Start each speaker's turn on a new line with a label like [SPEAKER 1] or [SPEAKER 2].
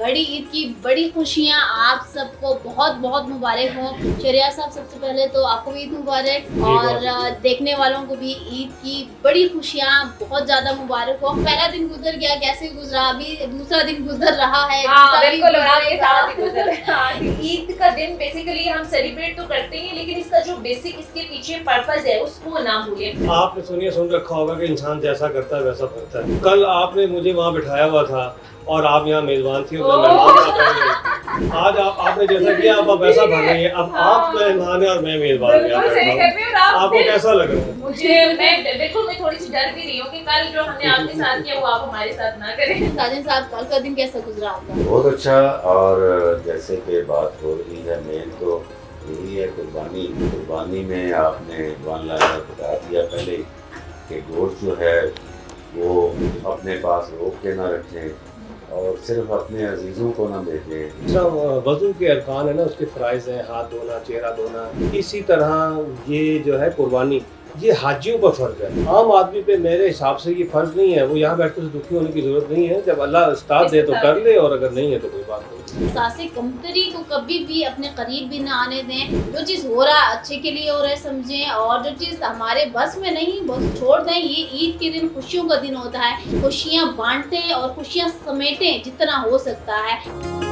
[SPEAKER 1] बड़ी ईद की बड़ी खुशियाँ आप सबको बहुत बहुत मुबारक हो। शरिया साहब, सबसे पहले तो आपको भी ईद मुबारक और देखने वालों को भी ईद की बड़ी खुशियाँ बहुत ज़्यादा मुबारक हो। पहला दिन गुजर गया, कैसे गुजरा, अभी दूसरा दिन गुजर रहा है।
[SPEAKER 2] बिल्कुल ईद का दिन बेसिकली हम सेलिब्रेट तो करते हैं, लेकिन इसका जो बेसिक इसके पीछे पर्पस है उसको ना भूलें।
[SPEAKER 3] आपने सुन रखा होगा कि इंसान जैसा करता है वैसा भरता है। कल आपने मुझे वहाँ बिठाया हुआ था और आप यहाँ मेजबान थी और मैं मेहमान। आज आपने जैसा किया आप वैसा भर रही है। अब आप मेहमान है और मैं मेजबान। आपको कैसा लग रहा है?
[SPEAKER 2] मैं थोड़ी सी डर भी रही हूँ कि कल जो हमने आपके साथ किया वो आप हमारे साथ ना करें।
[SPEAKER 1] साजिद साहब, कल का दिन कैसा गुजरा आपका?
[SPEAKER 4] बहुत अच्छा। और जैसे कि बात हो रही है, मेन तो यही है कुर्बानी में आपने वन लाइनर बता दिया पहले कि गोश्त जो है वो अपने पास रोक के ना रखें और सिर्फ अपने अजीज़ों को ना भेजें।
[SPEAKER 3] वज़ू के अरकान है ना, उसके फ़राइज़ हैं, हाथ धोना, चेहरा धोना। इसी तरह ये जो है कुर्बानी, ये हाजियों पर फ़र्ज है। आम आदमी पे मेरे हिसाब से ये फ़र्ज नहीं है। वो यहाँ बैठ कर दुखी होने की ज़रूरत नहीं है। जब अल्लाह उस्ताद दे तो कर ले, और अगर नहीं है तो कोई बात नहीं।
[SPEAKER 1] सासे कमतरी को कभी भी अपने करीब भी ना आने दें। जो चीज़ हो रहा है अच्छे के लिए हो रहा है समझें, और जो चीज़ हमारे बस में नहीं बस छोड़ दें। ये ईद के दिन खुशियों का दिन होता है। खुशियाँ बांटें और खुशियाँ समेटें जितना हो सकता है।